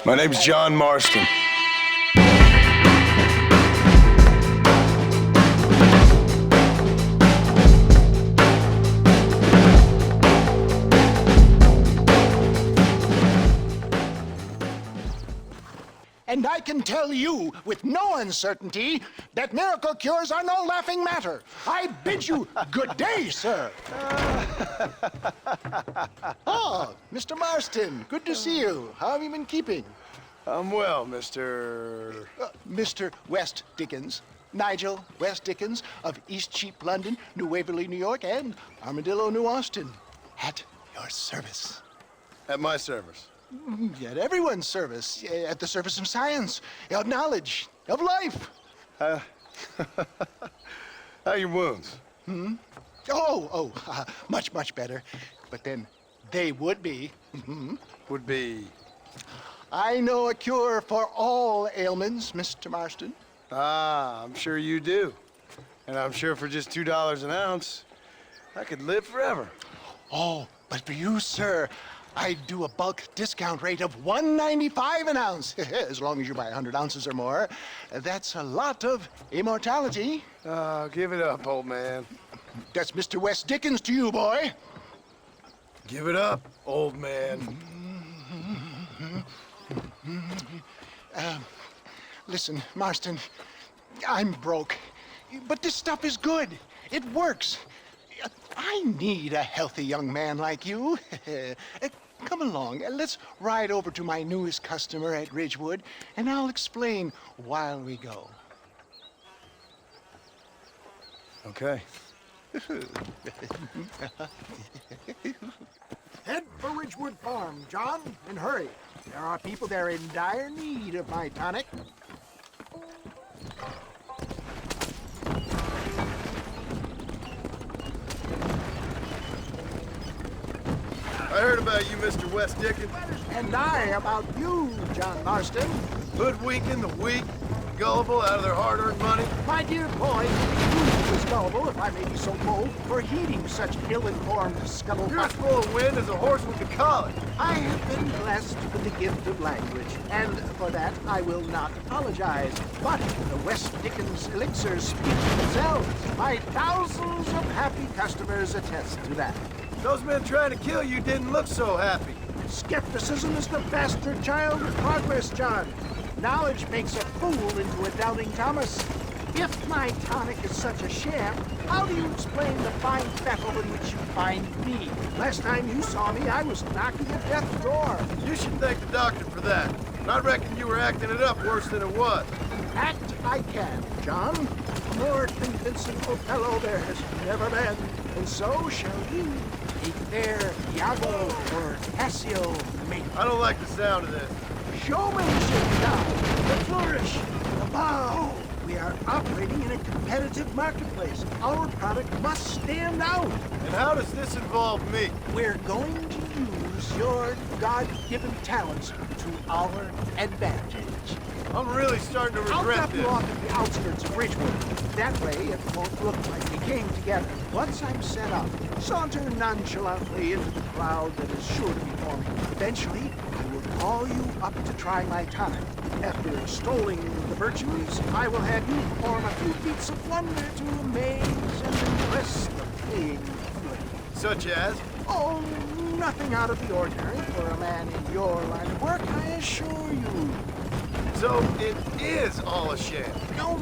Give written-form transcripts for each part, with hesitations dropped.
My name's John Marston. And I can tell you with no uncertainty that miracle cures are no laughing matter. I bid you good day, sir. Oh, Mr. Marston, good to see you. How have you been keeping? I'm well, Mr. Mr. West Dickens. Nigel West Dickens of East Cheap, London, New Waverly, New York, and Armadillo, New Austin. At your service. At my service. At everyone's service. At the service of science, of knowledge, of life. How are your wounds? Much, much better. But then they would be. Would be... I know a cure for all ailments, Mr. Marston. Ah, I'm sure you do. And I'm sure for just $2 an ounce, I could live forever. Oh, but for you, sir, I do a bulk discount rate of $1.95 an ounce, as long as you buy 100 ounces or more. That's a lot of immortality. Give it up, old man. That's Mr. West Dickens to you, boy. Give it up, old man. Listen, Marston, I'm broke, but this stuff is good. It works. I need a healthy young man like you. Come along, let's ride over to my newest customer at Ridgewood, and I'll explain while we go. Okay. Head for Ridgewood Farm, John, and hurry. There are people there in dire need of my tonic. I heard about you, Mr. West Dickens. And I about you, John Marston. Hoodwinking the weak, gullible out of their hard-earned money. My dear boy, you is gullible, if I may be so bold, for heeding such ill-informed You're scuttlebutt. as full of wind as a horse with the collar. I have been blessed with the gift of language, and for that I will not apologize. But the West Dickens elixirs speak for themselves. My thousands of happy customers attest to that. Those men trying to kill you didn't look so happy. Skepticism is the bastard child of progress, John. Knowledge makes a fool into a doubting Thomas. If my tonic is such a sham, how do you explain the fine fettle in which you find me? Last time you saw me, I was knocking at death's door. You should thank the doctor for that. And I reckon you were acting it up worse than it was. Act I can, John. A more convincing Othello there has never been. And so shall you. Take there, Iago or Cassio, mate. I don't like the sound of this. Showmanship now, the flourish, the bow. We are operating in a competitive marketplace. Our product must stand out. And how does this involve me? We're going to use your God-given talents to our advantage. I'm really starting to I'll regret drop this. you off at the outskirts of Ridgewood. That way, it won't look like we came together. Once I'm set up, saunter nonchalantly into the crowd that is sure to be forming. Eventually, I will call you up to try my tonic. After extolling the virtues, I will have you perform a few feats of wonder to amaze and impress the paying public. Such as? Oh, nothing out of the ordinary for a man in your line of work, I assure you. So it is all a sham.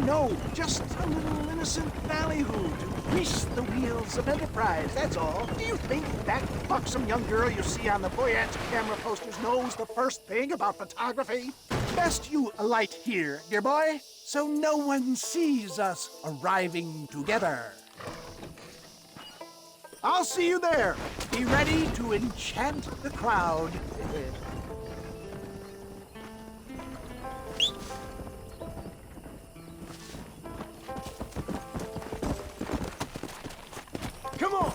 No, just a little innocent ballyhoo to grease the wheels of enterprise, that's all. Do you think that buxom young girl you see on the voyage camera posters knows the first thing about photography? Best you alight here, dear boy, so no one sees us arriving together. I'll see you there. Be ready to enchant the crowd. Come on!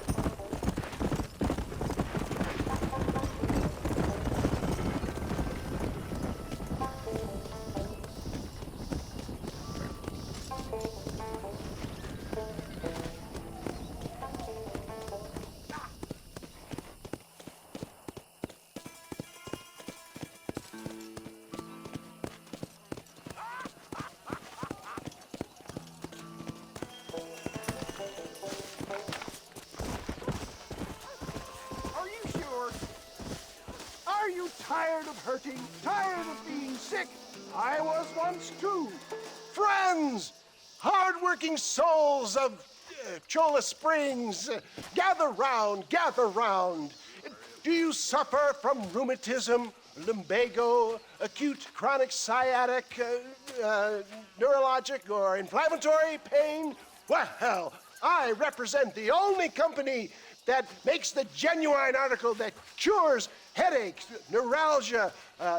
tired of hurting, tired of being sick. I was once too. Friends, hard-working souls of Cholla Springs, gather round, gather round. Do you suffer from rheumatism, lumbago, acute chronic sciatic, neurologic, or inflammatory pain? Well, I represent the only company that makes the genuine article that cures headaches, neuralgia,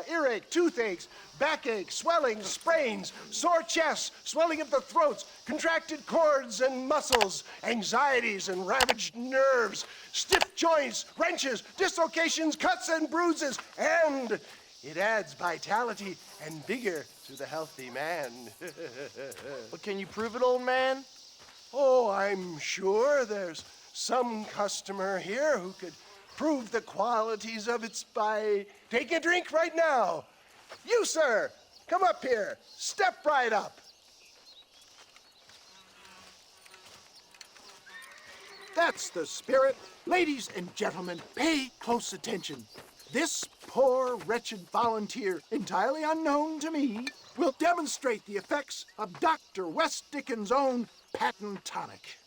earache, toothaches, backache, swelling, sprains, sore chests, swelling of the throats, contracted cords and muscles, anxieties and ravaged nerves, stiff joints, wrenches, dislocations, cuts and bruises, and it adds vitality and vigor to the healthy man. But can you prove it, old man? Oh, I'm sure there's some customer here who could prove the qualities of it by taking a drink right now. You, sir, come up here. Step right up. That's the spirit. Ladies and gentlemen, pay close attention. This poor, wretched volunteer, entirely unknown to me, will demonstrate the effects of Dr. West Dickens' own patent tonic.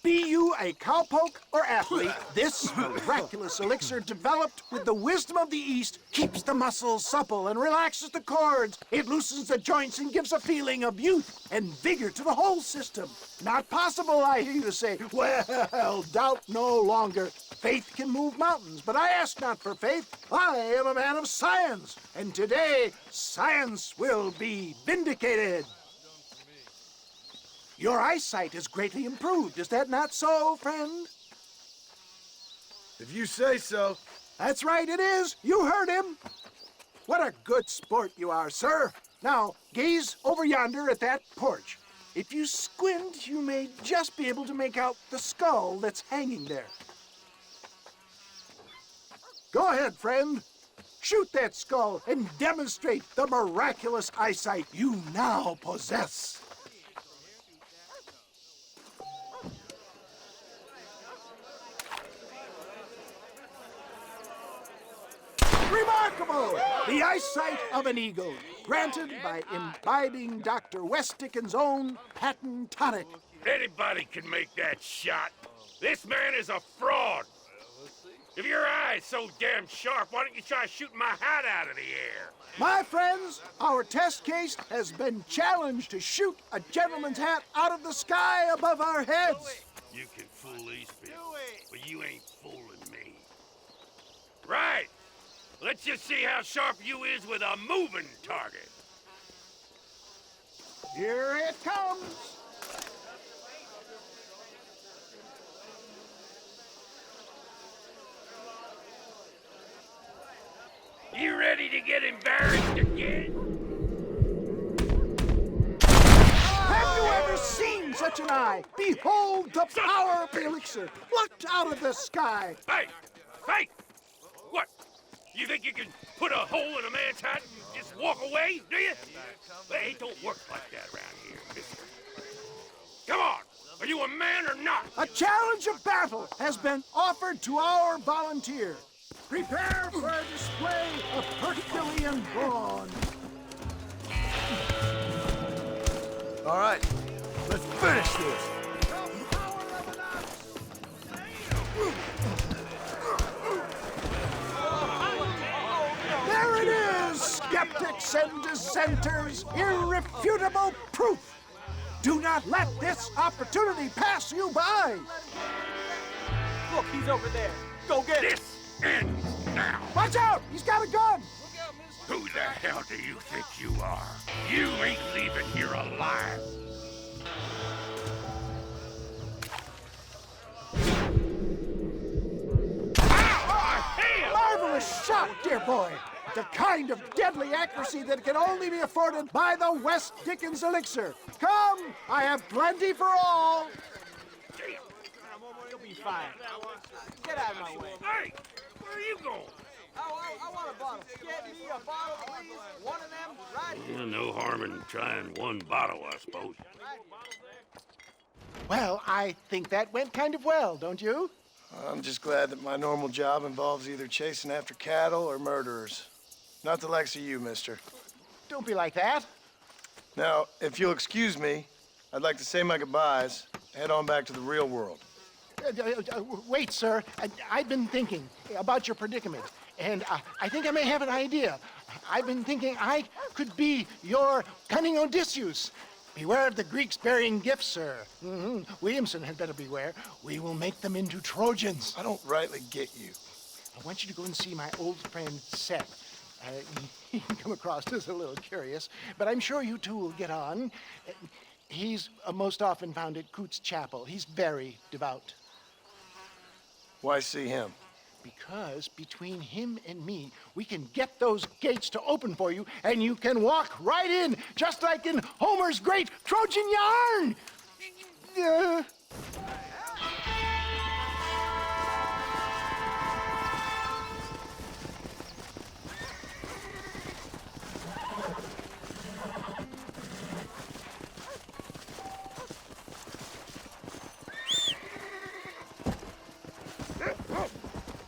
Be you a cowpoke or athlete, this miraculous elixir developed with the wisdom of the East keeps the muscles supple and relaxes the cords. It loosens the joints and gives a feeling of youth and vigor to the whole system. Not possible, I hear you say. Well, doubt no longer. Faith can move mountains, but I ask not for faith. I am a man of science, and today science will be vindicated. Your eyesight is greatly improved. Is that not so, friend? If you say so. That's right, it is. You heard him. What a good sport you are, sir. Now, gaze over yonder at that porch. If you squint, you may just be able to make out the skull that's hanging there. Go ahead, friend. Shoot that skull and demonstrate the miraculous eyesight you now possess. Remarkable! The eyesight of an eagle, granted by imbibing Dr. West Dickens' own patent tonic. Anybody can make that shot. This man is a fraud. If your eye's so damn sharp, why don't you try shooting my hat out of the air? My friends, our test case has been challenged to shoot a gentleman's hat out of the sky above our heads. You can fool these people, but you ain't fooling me. Right. Let's just see how sharp you is with a moving target. Here it comes. You ready to get embarrassed again? Have you ever seen such an eye? Behold the power of the elixir, plucked out of the sky. Hey! Hey! What? You think you can put a hole in a man's hat and just walk away, do you? Hey, it don't work like that around here, mister. Come on! Are you a man or not? A challenge of battle has been offered to our volunteer. Prepare for a display of Herculean brawn. All right, let's finish this. There it is, skeptics and dissenters, irrefutable proof. Do not let this opportunity pass you by. Look, he's over there. Go get him. This ends now. Watch out, he's got a gun. Who the hell do you think you are? You ain't leaving here alive. Marvelous shot, dear boy. The kind of deadly accuracy that can only be afforded by the West Dickens elixir. Come, I have plenty for all. You'll be fine. Get out of my way. Hey, where are you going? I want a bottle. Get me a bottle, please. One of them, right here. No harm in trying one bottle, I suppose. Well, I think that went kind of well, don't you? I'm just glad that my normal job involves either chasing after cattle or murderers. Not the likes of you, mister. Don't be like that. Now, if you'll excuse me, I'd like to say my goodbyes, head on back to the real world. Wait, sir. I've been thinking about your predicament, and I think I may have an idea. I've been thinking I could be your cunning Odysseus. Beware of the Greeks bearing gifts, sir. Williamson had better beware. We will make them into Trojans. I don't rightly get you. I want you to go and see my old friend Seth. He can come across as a little curious, but I'm sure you two will get on. He's most often found at Coots Chapel. He's very devout. Why see him? Because between him and me, we can get those gates to open for you, and you can walk right in, just like in Homer's great Trojan yarn!